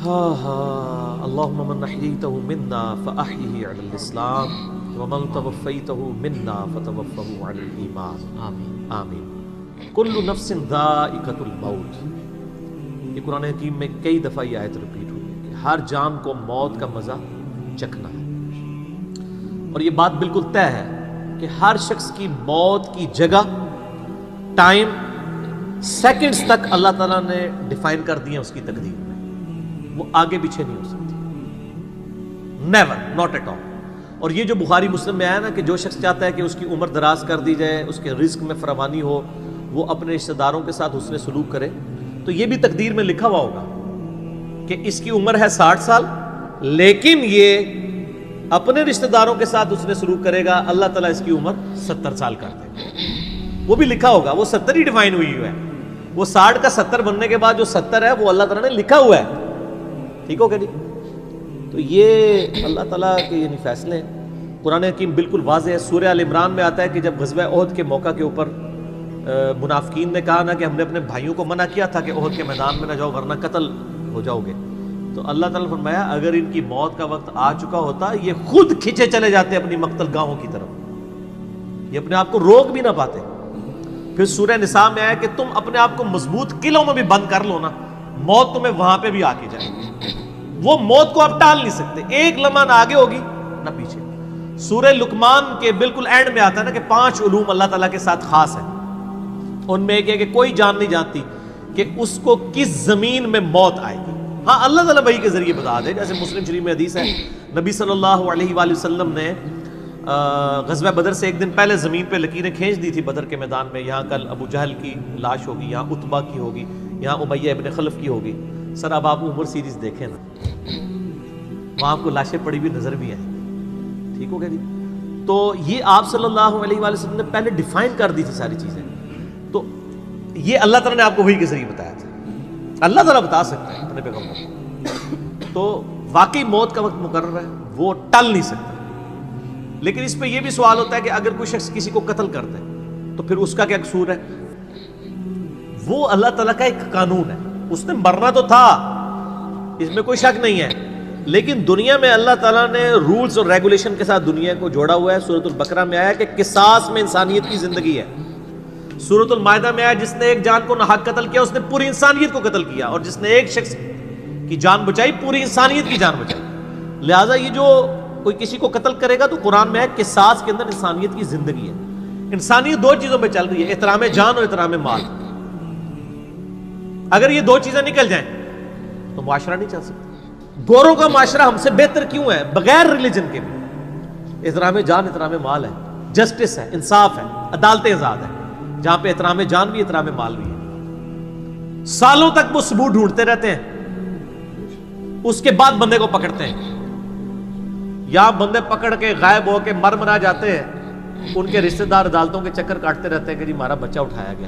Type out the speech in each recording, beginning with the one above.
اللهم من احييته منا فاحيه على الاسلام ومن توفيته منا فتوفه على الايمان آمین. آمین. کل نفس ذائقۃ الموت، یہ قرآن حکیم میں کئی دفعہ یہ آیت ریپیٹ ہوئی ہے کہ ہر جان کو موت کا مزہ چکھنا ہے. اور یہ بات بالکل طے ہے کہ ہر شخص کی موت کی جگہ، ٹائم، سیکنڈز تک اللہ تعالیٰ نے ڈیفائن کر دی ہے اس کی تقدیر میں. وہ آگے پیچھے نہیں ہو سکتی، نیور، ناٹ ایٹ آل. اور یہ جو بخاری مسلم میں آیا نا کہ جو شخص چاہتا ہے کہ اس کی عمر دراز کر دی جائے، اس کے رزق میں فراوانی ہو، وہ اپنے رشتہ داروں کے ساتھ حسن سلوک کرے، تو یہ بھی تقدیر میں لکھا ہوا ہوگا کہ اس کی عمر ہے 60 سال، لیکن یہ اپنے رشتہ داروں کے ساتھ حسن سلوک کرے گا، اللہ تعالیٰ اس کی عمر 70 سال کر دے گا. وہ بھی لکھا ہوگا، وہ 70 ہی ڈیفائن ہوئی ہے. وہ 60 کا 70 بننے کے بعد جو 70 ہے وہ اللہ تعالیٰ نے لکھا ہوا ہے. ٹھیک ہو گیا جی؟ تو یہ اللہ تعالیٰ کے یعنی فیصلے ہیں. قرآن حکیم بالکل واضح ہے. سورہ آل عمران میں آتا ہے کہ جب غزوہ احد کے موقع کے اوپر منافقین نے کہا نا کہ ہم نے اپنے بھائیوں کو منع کیا تھا کہ احد کے میدان میں نہ جاؤ ورنہ قتل ہو جاؤ گے، تو اللہ تعالیٰ نے فرمایا اگر ان کی موت کا وقت آ چکا ہوتا یہ خود کھینچے چلے جاتے اپنی مقتل گاہوں کی طرف، یہ اپنے آپ کو روک بھی نہ پاتے. پھر سورہ نساء میں آیا کہ تم اپنے آپ کو مضبوط قلعوں میں بھی بند کر لو نا، موت تمہیں وہاں پہ بھی آ کے جائے. وہ موت کو آپ ٹال نہیں سکتے، ایک لمحہ نہ آگے ہوگی نہ پیچھے. سورہ لقمان کے بالکل اینڈ میں آتا ہے نا کہ 5 علوم اللہ تعالیٰ کے ساتھ خاص ہیں. ان میں ایک ہے کہ کوئی جان نہیں جانتی کہ اس کو کس زمین میں موت آئے گی. ہاں اللہ تعالیٰ وحی کے ذریعے بتا دے، جیسے مسلم شریف میں حدیث ہے نبی صلی اللہ علیہ وآلہ وسلم نے غزوہ بدر سے ایک دن پہلے زمین پہ لکیریں کھینچ دی تھی بدر کے میدان میں. یہاں کل ابو جہل کی لاش ہوگی، یہاں عتبہ کی ہوگی، یہاں امیہ ابن خلف کی ہوگی. سر اب آپ عمر سیریز دیکھیں نا، وہاں آپ کو لاشیں پڑی ہوئی نظر بھی ہیں. ٹھیک ہو گیا جی؟ تو یہ آپ صلی اللہ علیہ وآلہ وسلم نے پہلے ڈیفائن کر دی تھی ساری چیزیں. تو یہ اللہ تعالیٰ نے آپ کو وحی کے ذریعے بتایا تھا. اللہ تعالیٰ بتا سکتا ہے اپنے پیغمبر کو. تو واقعی موت کا وقت مقرر ہے، وہ ٹل نہیں سکتا. لیکن اس پہ یہ بھی سوال ہوتا ہے کہ اگر کوئی شخص کسی کو قتل کر دے تو پھر اس کا کیا قصور ہے؟ وہ اللہ تعالیٰ کا ایک قانون ہے. اس نے مرنا تو تھا، اس میں کوئی شک نہیں ہے، لیکن دنیا میں اللہ تعالیٰ نے رولز اور ریگولیشن کے ساتھ دنیا کو جوڑا ہوا ہے. سورۃ البقرہ میں آیا کہ قصاص میں انسانیت کی زندگی ہے. سورۃ المائدہ میں آیا جس نے ایک جان کو ناحق قتل کیا اس نے پوری انسانیت کو قتل کیا، اور جس نے ایک شخص کی جان بچائی پوری انسانیت کی جان بچائی. لہٰذا یہ جو کوئی کسی کو قتل کرے گا تو قرآن میں ہے قصاص کے اندر انسانیت کی زندگی ہے. انسانیت 2 چیزوں پہ چل رہی ہے، احترام جان اور احترام مال. اگر یہ 2 چیزیں نکل جائیں تو معاشرہ نہیں چل سکتا. گوروں کا معاشرہ ہم سے بہتر کیوں ہے؟ بغیر ریلیجن کے بھی احترام جان احترام مال ہے، جسٹس ہے، انصاف ہے، عدالت آزاد ہے، جہاں پہ احترام جان بھی احترام مال بھی ہے. سالوں تک وہ ثبوت ڈھونڈتے رہتے ہیں، اس کے بعد بندے کو پکڑتے ہیں. یا بندے پکڑ کے غائب ہو کے مر جاتے ہیں، ان کے رشتہ دار عدالتوں کے چکر کاٹتے رہتے ہیں کہ جی ہمارا بچہ اٹھایا گیا.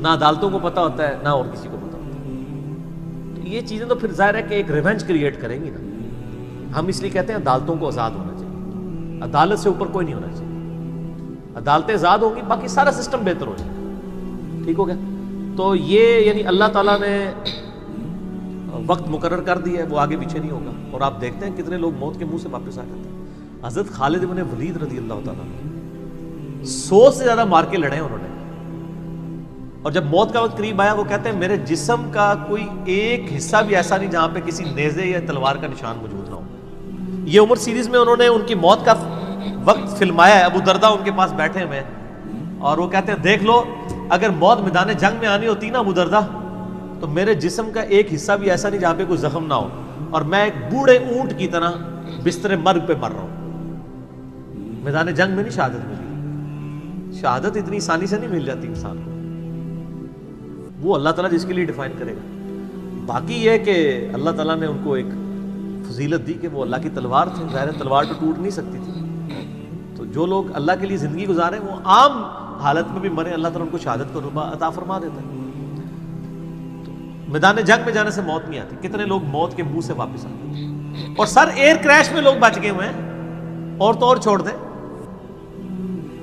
نہ عدالتوں کو پتہ ہوتا ہے نہ اور کسی کو پتہ ہوتا ہے. تو یہ چیزیں تو پھر ظاہر ہے کہ ایک ریونج کریٹ کریں گی نا. ہم اس لیے کہتے ہیں عدالتوں کو آزاد ہونا چاہیے، عدالت سے اوپر کوئی نہیں ہونا چاہیے. عدالتیں آزاد ہوں گی باقی سارا سسٹم بہتر ہو جائے گا. ٹھیک ہو گیا؟ تو یہ یعنی اللہ تعالیٰ نے وقت مقرر کر دیا ہے، وہ آگے پیچھے نہیں ہوگا. اور آپ دیکھتے ہیں کتنے لوگ موت کے منہ سے واپس آ جاتے ہیں. حضرت خالد بن ولید رضی اللہ تعالیٰ 100 سے زیادہ مار کے لڑے انہوں نے، اور جب موت کا وقت قریب آیا وہ کہتے ہیں میرے جسم کا کوئی ایک حصہ بھی ایسا نہیں جہاں پہ کسی نیزے یا تلوار کا نشان موجود نہ ہو. یہ عمر سیریز میں انہوں نے ان کی موت کا وقت فلمایا ہے. ابو دردہ ان کے پاس بیٹھے ہوئے ہیں اور وہ کہتے ہیں دیکھ لو اگر موت میدان جنگ میں آنی ہوتی نا ابو دردہ تو میرے جسم کا ایک حصہ بھی ایسا نہیں جہاں پہ کوئی زخم نہ ہو، اور میں ایک بوڑھے اونٹ کی طرح بستر مرگ پہ مر رہا ہوں. میدان جنگ میں نہیں شہادت ملی. شہادت اتنی آسانی سے نہیں مل جاتی انسان کو. وہ اللہ تعالیٰ جس کے لیے ڈیفائن کرے گا. باقی یہ کہ اللہ تعالیٰ نے ان کو ایک فضیلت دی کہ وہ اللہ کی تلوار تھے. ظاہر تلوار تو ٹوٹ نہیں سکتی تھی. تو جو لوگ اللہ کے لیے زندگی گزارے وہ عام حالت میں بھی مرے، اللہ تعالیٰ ان کو شہادت کو عطا فرما دیتا ہے. میدان جنگ میں جانے سے موت نہیں آتی. کتنے لوگ موت کے منہ سے واپس آتے ہیں. اور سر ایئر کریش میں لوگ بچ گئے ہوئے ہیں، اور تو اور چھوڑ دیں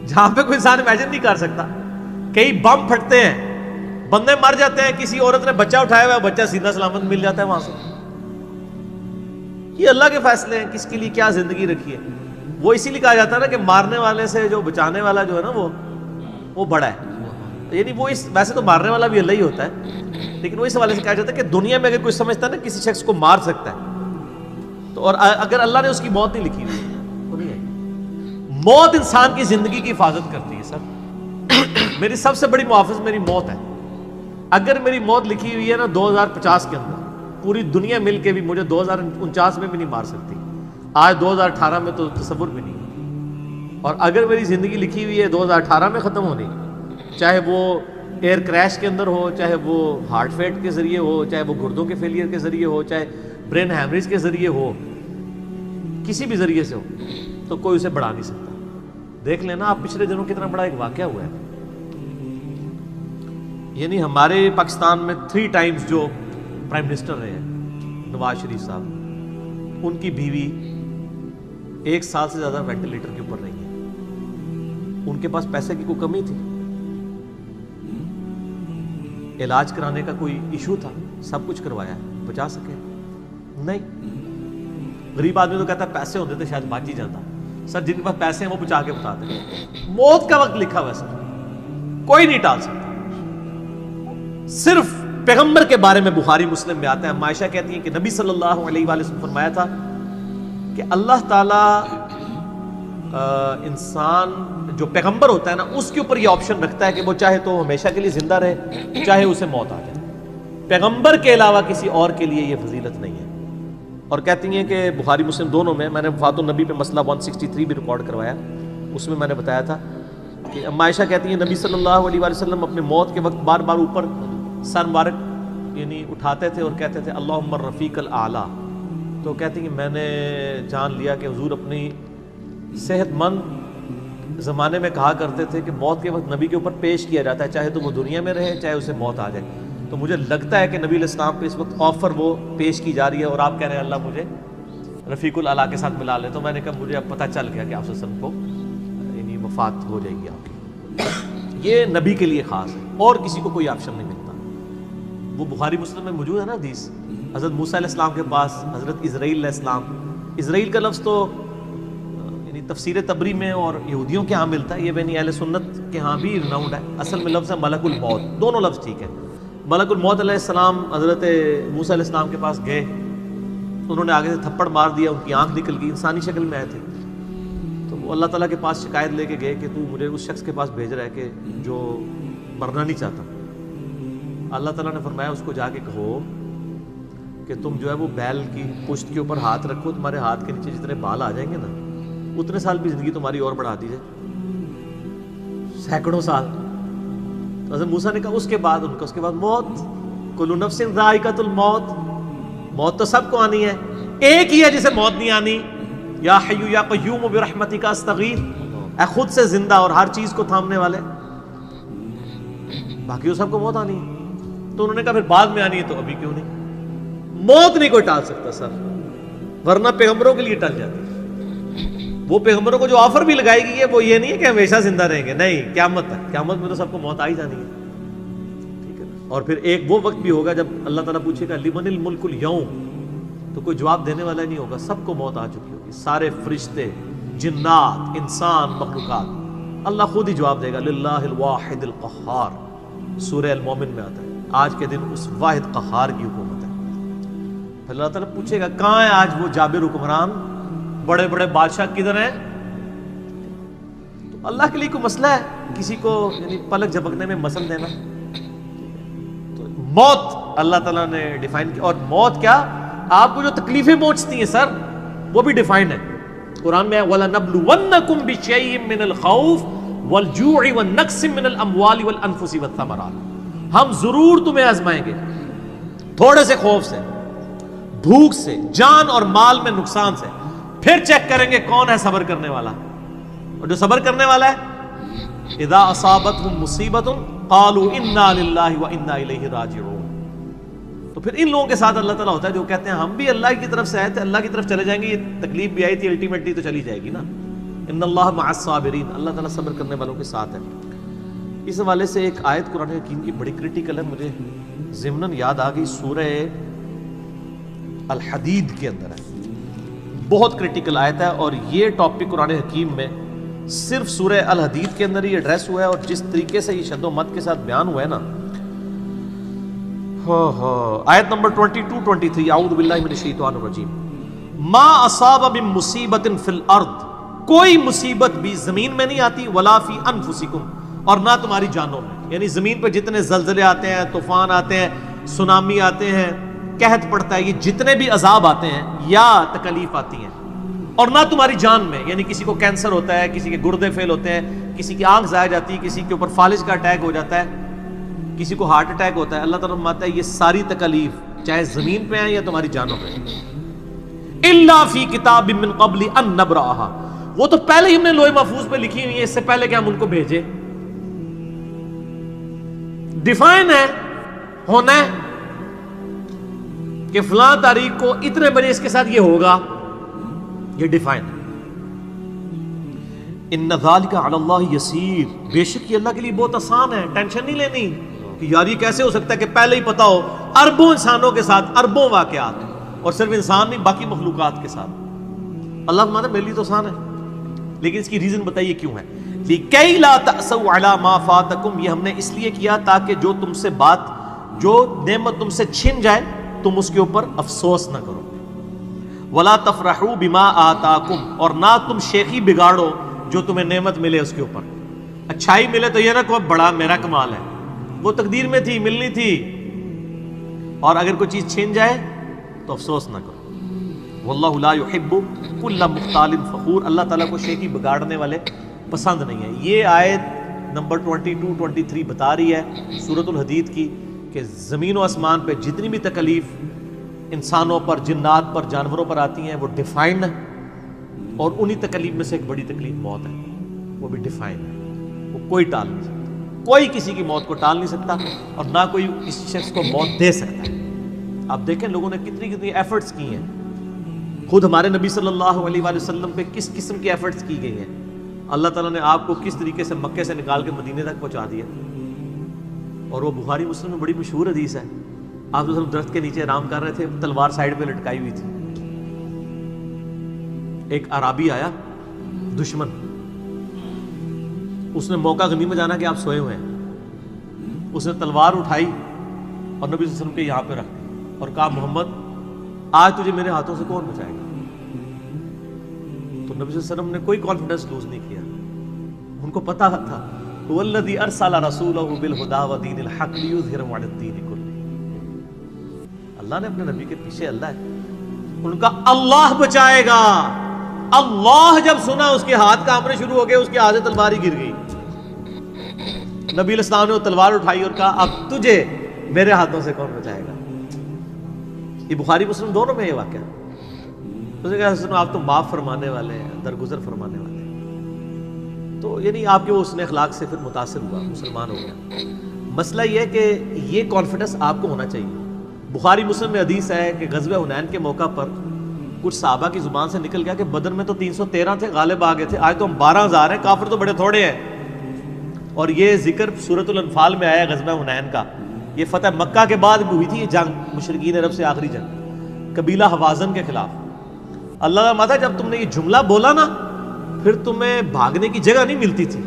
جہاں پہ کوئی انسان امیجن نہیں کر سکتا. کئی بم پھٹتے ہیں، بندے مر جاتے ہیں، کسی عورت نے بچہ اٹھایا ہوا ہے، بچہ سیدھا سلامت مل جاتا ہے وہاں سے. یہ اللہ کے فیصلے ہیں کس کے لیے کیا زندگی رکھی ہے. وہ اسی لیے کہا جاتا ہے نا کہ مارنے والے سے جو بچانے والا جو ہے نا وہ بڑا ہے. یعنی وہ ویسے تو مارنے والا بھی اللہ ہی ہوتا ہے، لیکن وہ اس حوالے سے کہا جاتا ہے کہ دنیا میں اگر کوئی سمجھتا ہے نا کسی شخص کو مار سکتا ہے تو، اور اگر اللہ نے اس کی موت نہیں لکھی ہوئی وہ نہیں ہے. موت انسان کی زندگی کی حفاظت کرتی ہے. سر میری سب سے بڑی محافظ میری موت ہے. اگر میری موت لکھی ہوئی ہے نا 2050 کے اندر، پوری دنیا مل کے بھی مجھے 2049 میں بھی نہیں مار سکتی. آج 2018 میں تو تصور بھی نہیں. اور اگر میری زندگی لکھی ہوئی ہے 2018 میں ختم ہونی، چاہے وہ ایئر کریش کے اندر ہو، چاہے وہ ہارٹ فیٹ کے ذریعے ہو، چاہے وہ گردوں کے فیلئر کے ذریعے ہو، چاہے برین ہیمریج کے ذریعے ہو، کسی بھی ذریعے سے ہو، تو کوئی اسے بڑھا نہیں سکتا. دیکھ لینا آپ پچھلے دنوں کتنا بڑا ایک واقعہ ہوا ہے. یعنی ہمارے پاکستان میں 3 ٹائمز جو پرائم منسٹر رہے ہیں نواز شریف صاحب، ان کی بیوی 1 سال سے زیادہ وینٹیلیٹر کے اوپر رہی ہے. ان کے پاس پیسے کی کوئی کمی تھی؟ علاج کرانے کا کوئی ایشو تھا؟ سب کچھ کروایا، بچا سکے؟ نہیں. غریب آدمی تو کہتا ہے پیسے ہوتے تو شاید بچ ہی جاتا. سر جن کے پاس پیسے ہیں وہ بچا کے بتاتے ہیں. موت کا وقت لکھا ہوا ہے سر، کوئی نہیں ٹال سکتا. صرف پیغمبر کے بارے میں بخاری مسلم میں آتا ہے، عائشہ کہتی ہیں کہ نبی صلی اللہ علیہ وآلہ وسلم فرمایا تھا کہ اللہ تعالیٰ انسان جو پیغمبر ہوتا ہے نا اس کے اوپر یہ آپشن رکھتا ہے کہ وہ چاہے تو ہمیشہ کے لیے زندہ رہے، چاہے اسے موت آ جائے. پیغمبر کے علاوہ کسی اور کے لیے یہ فضیلت نہیں ہے. اور کہتی ہیں کہ بخاری مسلم دونوں میں نے وفات النبی پہ مسئلہ 163 بھی ریکارڈ کروایا، اس میں نے بتایا تھا کہ عائشہ کہتی ہیں نبی صلی اللہ علیہ وآلہ وسلم اپنے موت کے وقت بار بار اوپر سر مبارک یعنی اٹھاتے تھے اور کہتے تھے اللہم الرفیق الاعلیٰ. تو کہتی ہیں میں نے جان لیا کہ حضور اپنی صحت مند زمانے میں کہا کرتے تھے کہ موت کے وقت نبی کے اوپر پیش کیا جاتا ہے، چاہے تو وہ دنیا میں رہے چاہے اسے موت آ جائے. تو مجھے لگتا ہے کہ نبی علیہ السلام پہ اس وقت آفر وہ پیش کی جا رہی ہے اور آپ کہہ رہے ہیں اللہ مجھے رفیق الاعلیٰ کے ساتھ ملا لے. تو میں نے کہا مجھے اب پتہ چل گیا کہ آپ صلی اللہ علیہ وسلم کو یعنی وفات ہو جائے گی آپ کی. یہ نبی کے لیے خاص ہے اور کسی کو کوئی آپشن نہیں ملتا. وہ بخاری مسلم میں موجود ہے نا حدیث، حضرت موسیٰ علیہ السلام کے پاس حضرت اسرائیل علیہ السلام. اسرائیل کا لفظ تو یعنی تفسیر تبری میں اور یہودیوں کے ہاں ملتا ہے، یہ بنی اہل سنت کے ہاں بھی رناؤنڈ ہے. اصل میں لفظ ہے ملک الموت، دونوں لفظ ٹھیک ہے. ملک الموت علیہ السلام حضرت موسیٰ علیہ السلام کے پاس گئے، انہوں نے آگے سے تھپڑ مار دیا، ان کی آنکھ نکل گئی، انسانی شکل میں آئے تھے. تو وہ اللہ تعالیٰ کے پاس شکایت لے کے گئے کہ تو مجھے اس شخص کے پاس بھیج رہا ہے کہ جو مرنا نہیں چاہتا. اللہ تعالیٰ نے فرمایا اس کو جا کے کہو کہ تم جو ہے وہ بیل کی پشت کے اوپر ہاتھ رکھو، تمہارے ہاتھ کے نیچے جتنے بال آ جائیں گے نا اتنے سال بھی زندگی تمہاری اور بڑھا دی جائے، سینکڑوں سال. تو حضرت موسیٰ نے کہا اس کے بعد ان کا اس کے بعد موت، کل نفس ذائقۃ الموت، موت تو سب کو آنی ہے، ایک ہی ہے جسے موت نہیں آنی. یا حی یا قیوم برحمتک استغیث، اے خود سے زندہ اور ہر چیز کو تھامنے والے، باقی وہ سب کو موت آنی ہے. تو انہوں نے کہا پھر بعد میں آنی ہے تو ابھی کیوں نہیں؟ موت نہیں کوئی ٹال سکتا سر، ورنہ پیغمبروں کے لیے ٹل جاتی. وہ پیغمبروں کو جو آفر بھی لگائی گئی ہے وہ یہ نہیں ہے کہ ہمیشہ زندہ رہیں گے، نہیں، قیامت تک، قیامت میں تو سب کو موت آ ہی جانی ہے. ٹھیک ہے. اور پھر ایک وہ وقت بھی ہوگا جب اللہ تعالیٰ پوچھے گا لمن الملک اليوم، تو کوئی جواب دینے والا نہیں ہوگا، سب کو موت آ چکی ہوگی، سارے فرشتے، جنات، انسان، مخلوقات. اللہ خود ہی جواب دے گا للہ الواحد القہار، سورہ المومن میں آتا ہے. آج کے دن اس واحد قہار کی حکومت ہے. پھر اللہ تعالیٰ پوچھے گا کہاں ہے آج وہ جابر حکمران، بڑے بڑے بادشاہ کدھر ہیں؟ تو اللہ کے لیے کوئی مسئلہ ہے کسی کو یعنی پلک جھپکنے میں مسل دینا؟ تو موت اللہ تعالیٰ نے ڈیفائن کی. اور موت کیا، آپ کو جو تکلیفیں پہنچتی ہیں سر وہ بھی ڈیفائن ہے. قرآن میں وَلَنَبْلُوَنَّكُمْ بِشَيْءٍ مِّنَ الْخَوْفِ وَالْجُوعِ وَالنَّقْصِ مِّنَ الْأَمْوَالِ وَالْأَنفُسِ وَالثَّمَرَاتِ، ہم ضرور تمہیں آزمائیں گے تھوڑے سے خوف سے، بھوک سے، جان اور مال میں نقصان سے، پھر چیک کریں گے کون ہے صبر کرنے والا. اور جو صبر کرنے والا ہے اذا اصابتهم مصیبت قالوا انا للہ وانا الیہ راجعون. تو پھر ان لوگوں کے ساتھ اللہ تعالیٰ ہوتا ہے جو کہتے ہیں ہم بھی اللہ کی طرف سے آئے تھے، اللہ کی طرف چلے جائیں گے، یہ تکلیف بھی آئی تھی الٹیمیٹلی تو چلی جائے گی نا. ان اللہ مع الصابرین، اللہ تعالیٰ صبر کرنے والوں کے ساتھ ہے. اس حوالے سے ایک آیت قرآن حکیم کی بڑی کریٹیکل ہے، مجھے ضمناً یاد آ گئی، سورہ الحدید کے اندر ہے. بہت کرٹیکل آیت ہے، اور یہ ٹاپک قرآن حکیم میں صرف سورہ الحدید کے اندر ہی ایڈریس ہوا ہے، اور جس طریقے سے یہ شد و مت کے ساتھ بیان ہوا ہے نا، آیت نمبر 22-23، اعوذ باللہ من الشیطان الرجیم، ما اصاب من مصیبت فی الارض، کوئی مصیبت بھی زمین میں نہیں آتی، ولا فی انفسکم، اور نہ تمہاری جانوں میں، یعنی زمین پہ جتنے زلزلے آتے ہیں، طوفان آتے ہیں، سونامی آتے ہیں، قحط پڑتا ہے، یہ جتنے بھی عذاب آتے ہیں یا تکلیف آتی ہیں، اور نہ تمہاری جان میں، یعنی کسی کو کینسر ہوتا ہے، کسی کے گردے فیل ہوتے ہیں، کسی کی آنکھ ضائع جاتی ہے، کسی کے اوپر فالج کا اٹیک ہو جاتا ہے، کسی کو ہارٹ اٹیک ہوتا ہے، اللہ تعالیٰ فرماتا ہے یہ ساری تکلیف چاہے زمین پہ ہیں یا تمہاری جانوں پہ، الا فی کتاب من قبل ان نبرأها، وہ تو پہلے ہی ہم نے لوح محفوظ پہ لکھی ہوئی ہے، اس سے پہلے کہ ہم ان کو بھیجے، ڈیفائن ہے، ہونا ہے کہ فلاں تاریخ کو اتنے بجے اس کے ساتھ یہ ہوگا، یہ ڈیفائن ہے۔ ان ذالک علی اللہ یسیر، بے شک یہ اللہ کے لیے بہت آسان ہے، ٹینشن نہیں لینی کہ یار یہ کیسے ہو سکتا ہے کہ پہلے ہی پتا ہو، اربوں انسانوں کے ساتھ اربوں واقعات، اور صرف انسان نہیں باقی مخلوقات کے ساتھ، اللہ فرماتا ہے میرے لیے تو آسان ہے، لیکن اس کی ریزن بتائیے کیوں ہے، لِكَيْ لَا تَأْسَوْا عَلَى مَا فَاتَكُمْ، یہ ہم نے اس لیے کیا تاکہ جو تم سے بات، جو نعمت تم سے چھن جائے تم اس کے اوپر افسوس نہ کرو، وَلَا تَفْرَحُوا بِمَا آتَاكُمْ، اور نہ تم شیخی بگاڑو جو تمہیں نعمت ملے اس کے اوپر، اچھائی ملے تو یہ نہ کہو بڑا میرا کمال ہے، وہ تقدیر میں تھی، ملنی تھی، اور اگر کوئی چیز چھن جائے تو افسوس نہ کرو، واللہ لا يحب كل مختال فخور، اللہ تعالیٰ کو شیخی بگاڑنے والے پسند نہیں ہے۔ یہ آیت نمبر 22-23 بتا رہی ہے سورۃ الحدید کی کہ زمین و آسمان پہ جتنی بھی تکلیف انسانوں پر، جنات پر، جانوروں پر آتی ہیں وہ ڈیفائنڈ ہے، اور انہی تکلیف میں سے ایک بڑی تکلیف موت ہے، وہ بھی ڈیفائنڈ ہے، وہ کوئی ٹال نہیں سکتا، کوئی کسی کی موت کو ٹال نہیں سکتا، اور نہ کوئی کسی شخص کو موت دے سکتا ہے۔ آپ دیکھیں لوگوں نے کتنی ایفرٹس کی ہیں، خود ہمارے نبی صلی اللہ علیہ وآلہ وسلم پہ کس قسم کی ایفرٹس کی گئی ہیں، اللہ تعالیٰ نے آپ کو کس طریقے سے مکے سے نکال کے مدینے تک پہنچا دیا، اور وہ بخاری مسلم میں بڑی مشہور حدیث ہے، آپ تو درخت کے نیچے آرام کر رہے تھے، تلوار سائیڈ پہ لٹکائی ہوئی تھی، ایک عرابی آیا دشمن، اس نے موقع غنیمت جانا کہ آپ سوئے ہوئے ہیں، اس نے تلوار اٹھائی اور نبی صلی اللہ علیہ وسلم کے یہاں پہ رکھ دی اور کہا محمد آج تجھے میرے ہاتھوں سے کون بچائے گا؟ تو نبی صلی اللہ علیہ وسلم نے کوئی کانفیڈنس لوز نہیں کیا، ان کو پتا تھا والذی ارسل رسولہ بالہدی ودین الحق لیظہرہ علی الدین کلہ، اللہ نے اپنے نبی کے پیچھے اللہ ہے، ان کا اللہ بچائے گا، اللہ جب سنا اس کے ہاتھ کانپنے شروع ہو گئے، اس کے ہاتھ سے تلوار ہی گر گئی، نبی علیہ السلام نے وہ تلوار اٹھائی اور کہا اب تجھے میرے ہاتھوں سے کون بچائے گا؟ یہ بخاری مسلم دونوں میں یہ واقعہ، اس نے کہا آپ تو معاف فرمانے والے ہیں، درگزر فرمانے والے ہیں، تو یعنی آپ کے وہ حسن اخلاق سے پھر متاثر ہوا، مسلمان ہو گیا۔ مسئلہ یہ ہے کہ یہ کانفیڈنس آپ کو ہونا چاہیے۔ بخاری مسلم میں حدیث ہے کہ غزوہ حنین کے موقع پر کچھ صحابہ کی زبان سے نکل گیا کہ بدر میں تو 313 تھے، غالب آ گئے تھے، آج تو ہم 12,000 ہیں، کافر تو بڑے تھوڑے ہیں، اور یہ ذکر سورۃ الانفال میں آیا غزوہ حنین کا، یہ فتح مکہ کے بعد بھی ہوئی تھی یہ جنگ، مشرکین عرب سے آخری جنگ قبیلہ حوازن کے خلاف۔ اللہ کا ماتا جب تم نے یہ جملہ بولا نا پھر تمہیں بھاگنے کی جگہ نہیں ملتی تھی،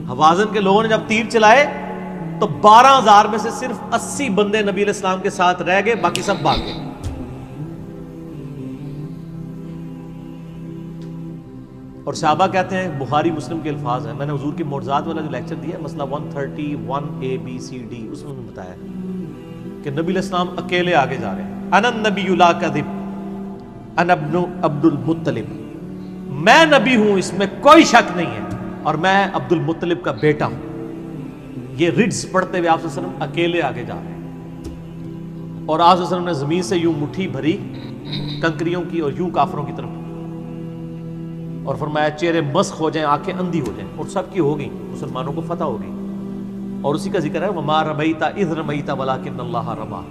حوازن کے لوگوں نے جب تیر چلائے تو 12,000 میں سے صرف 80 بندے نبی علیہ السلام کے ساتھ رہ گئے، باقی سب بھاگ گئے۔ اور صحابہ کہتے ہیں، بخاری مسلم کے الفاظ ہیں، میں نے حضور کی معجزات والا جو لیکچر دیا ہے مسئلہ 131 اس میں بتایا کہ نبی علیہ السلام اکیلے آگے جا رہے ہیں، انا النبی لا کذب انا ابن عبد المطلب، میں نبی ہوں اس میں کوئی شک نہیں ہے، اور میں عبد المطلب کا بیٹا ہوں۔ یہ رڈز پڑھتے ہوئے آپ صلی اللہ علیہ وسلم اکیلے آگے جا رہے ہیں، اور آپ صلی اللہ علیہ وسلم نے زمین سے یوں مٹھی بھری کنکریوں کی اور یوں کافروں کی طرف، اور فرمایا چہرے مسخ ہو جائیں، آنکھیں اندھی ہو جائیں، اور سب کی ہو گئی، مسلمانوں کو فتح ہو گئی، اور اسی کا ذکر ہے وما رمیت اذ رمیت ولکن اللہ رمی،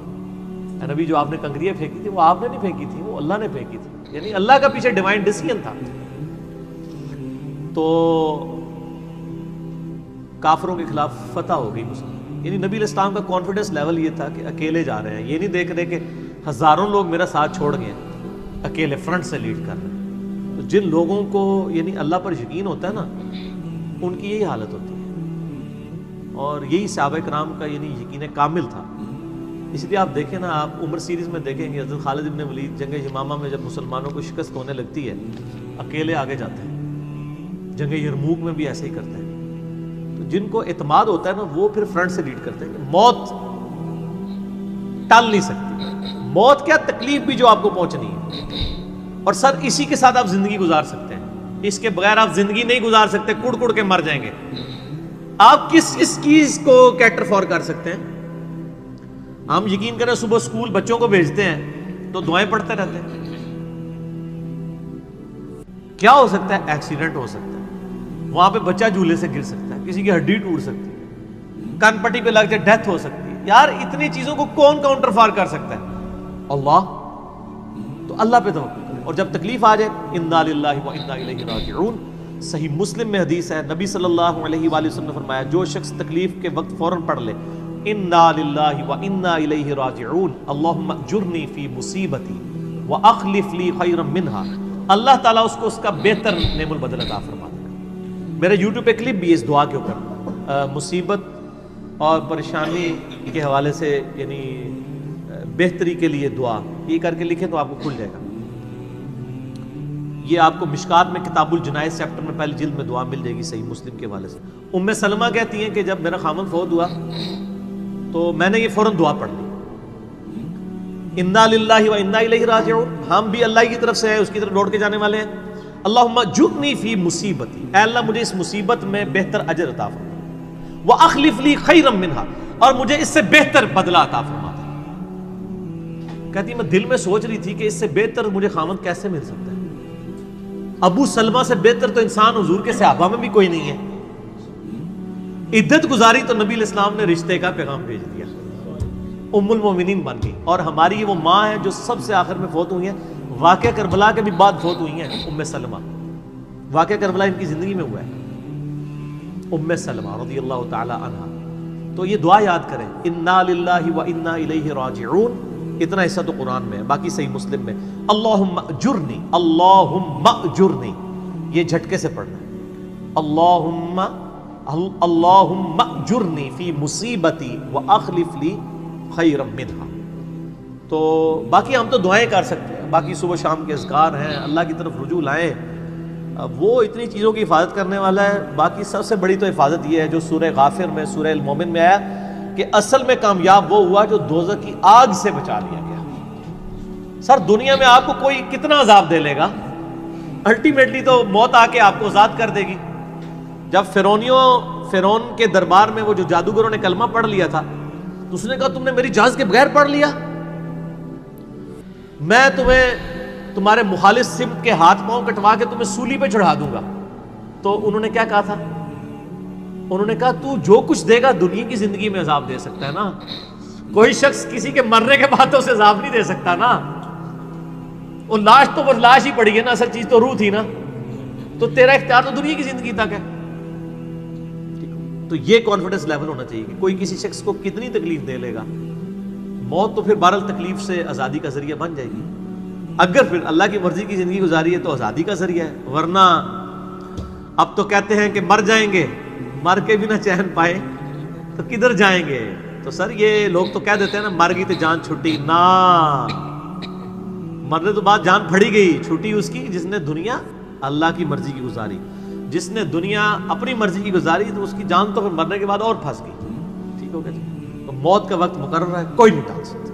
اے نبی جو آپ نے کنکریاں پھینکی تھی وہ آپ نے نہیں پھینکی تھی، وہ اللہ نے پھینکی تھی، یعنی اللہ کا پیچھے ڈیوائن ڈیسیژن تھا۔ تو کافروں کے خلاف فتح ہو گئی مسلم، یعنی نبی علیہ السلام کا کانفیڈنس لیول یہ تھا کہ اکیلے جا رہے ہیں، یہ نہیں دیکھ رہے کہ ہزاروں لوگ میرا ساتھ چھوڑ گئے ہیں، اکیلے فرنٹ سے لیڈ کر رہے ہیں. تو جن لوگوں کو یعنی اللہ پر یقین ہوتا ہے نا، ان کی یہی حالت ہوتی ہے، اور یہی صحابہ کرام کا یعنی یقین کامل تھا. اس لیے آپ دیکھیں نا، آپ عمر سیریز میں دیکھیں گے حضرت خالد ابن ولید جنگ یمامہ میں جب مسلمانوں کو شکست ہونے لگتی ہے اکیلے آگے جاتے ہیں. جنگ یرموک میں بھی ایسے ہی کرتے ہیں. تو جن کو اعتماد ہوتا ہے نا وہ پھر فرنٹ سے لیڈ کرتے ہیں کہ موت ٹال نہیں سکتی. موت کیا، تکلیف بھی جو آپ کو پہنچنی ہے، اور سر اسی کے ساتھ آپ زندگی گزار سکتے ہیں. اس کے بغیر آپ زندگی نہیں گزار سکتے، کڑ کڑ کے مر جائیں گے. آپ کس چیز کو کیٹر فور کر سکتے ہیں؟ ہم یقین کریں صبح اسکول بچوں کو بھیجتے ہیں تو دعائیں پڑھتے رہتے ہیں. کیا ہو سکتا ہے؟ ایکسیڈنٹ ہو سکتا ہے، وہاں پہ بچہ جھولے سے گر سکتا ہے، کسی کی ہڈی ٹوٹ سکتی ہے، کان پٹی پہ لگ جائے ڈیتھ ہو سکتی ہے. یار اتنی چیزوں کو کون کاؤنٹر فار کر سکتا ہے؟ اللہ. تو اللہ پہ توکل کریں، اور جب تکلیف آ جائے انا للہ و انا الیہ راجعون. صحیح مسلم میں حدیث ہے، نبی صلی اللہ علیہ وآلہ وسلم نے فرمایا جو شخص تکلیف کے وقت فوراً پڑھ لے انا للہ و انا الیہ راجعون اللہم اجرنی فی مصیبتی واخلف لی خیرا منہا، اللہ تعالیٰ اس کو اس کا بہتر نعم البدل عطا فرما دے گا. میرے یوٹیوب پہ کلپ بھی ہے اس دعا کے اوپر، مصیبت اور پریشانی کے حوالے سے یعنی بہتری کے لیے دعا، یہ کر کے لکھیں تو آپ کو کھل جائے گا. یہ آپ کو مشکات میں کتاب الجنائز چیپٹر میں پہلی جلد میں دعا مل جائے گی صحیح مسلم کے حوالے سے. ام سلمہ کہتی ہیں کہ جب میرا خامن فوت ہوا تو میں نے یہ فوراً دعا پڑھ لی، انا للہ و انا الیہ راجعون، ہم بھی اللہ کی طرف سے ہیں، اس کی طرف لوٹ کے جانے والے ہیں. اللہم اجرنی فی مصیبتی، اے اللہ مجھے اس مصیبت میں بہتر اجر عطا فرما، واخلف لی خیرا منہا، اور مجھے اس سے بہتر بدلہ عطا فرما دے. کہتی میں دل میں سوچ رہی تھی کہ اس سے بہتر مجھے خامد کیسے مل سکتا ہے؟ ابو سلمہ سے بہتر تو انسان حضور کے صحابہ میں بھی کوئی نہیں ہے. عدت گزاری تو نبی علیہ السلام نے رشتے کا پیغام بھیج دیا، ام المومنین بن گئی، اور ہماری وہ ماں ہے جو سب سے آخر میں فوت ہوئی ہیں. واقعہ کربلا کے بھی بعد فوت ہوئی ہیں ام سلمہ. واقعہ کربلا ان کی زندگی میں ہوا ہے، ام سلمہ رضی اللہ تعالی عنہا. تو یہ دعا یاد کریں، انا للہ و انا الیہ راجعون. اتنا حصہ تو قرآن میں ہے، باقی صحیح مسلم میں اللہم اجرنی، اللہم اجرنی، یہ جھٹکے سے پڑھنا ہے. اللہم اجرنی فی مصیبتی واخلف لی خیرا منہا. تو باقی ہم تو دعائیں کر سکتے ہیں، باقی صبح شام کے اذکار ہیں، اللہ کی طرف رجوع لائیں. وہ اتنی چیزوں کی حفاظت کرنے والا ہے. باقی سب سے بڑی تو حفاظت یہ ہے جو سورہ غافر میں، سورہ المومن میں آیا کہ اصل میں کامیاب وہ ہوا جو دوزخ کی آگ سے بچا لیا گیا. سر دنیا میں آپ کو کوئی کتنا عذاب دے لے گا، الٹیمیٹلی تو موت آ کے آپ کو آزاد کر دے گی. جب فرعون کے دربار میں وہ جو جادوگروں نے کلمہ پڑھ لیا تھا تو اس نے کہا تم نے میری اجازت کے بغیر پڑھ لیا، میں تمہیں تمہارے مخالف سمت کے ہاتھ پاؤں کٹوا کے تمہیں سولی پہ چڑھا دوں گا. تو انہوں نے کیا کہا تھا؟ انہوں نے کہا تو جو کچھ دے گا دنیا کی زندگی میں عذاب دے سکتا ہے نا، کوئی شخص کسی کے مرنے کے بعد تو اسے عذاب نہیں دے سکتا نا. وہ لاش تو وہ لاش ہی پڑی ہے نا، اصل چیز تو روح تھی نا. تو تیرا اختیار تو دنیا کی زندگی تک ہے. تو یہ کانفیڈنس لیول ہونا چاہیے کہ کوئی کسی شخص کو کتنی تکلیف دے لے گا، موت تو پھر بہرحال تکلیف سے آزادی کا ذریعہ بن جائے گی. اگر پھر اللہ کی مرضی کی زندگی گزاری ہے تو آزادی کا ذریعہ ہے، ورنہ اب تو کہتے ہیں کہ مر جائیں گے، مر کے بھی نہ چین پائے تو کدھر جائیں گے. تو سر یہ لوگ تو کہہ دیتے ہیں نا مر گئی تو جان چھٹی، نہ، مرنے تو بعد جان پھڑی گئی. چھٹی اس کی جس نے دنیا اللہ کی مرضی کی گزاری، جس نے دنیا اپنی مرضی کی گزاری تو اس کی جان تو پھر مرنے کے بعد اور پھنس گئی. ٹھیک ہو گیا جی. تو موت کا وقت مقرر ہے، کوئی نہیں ٹال سکتا.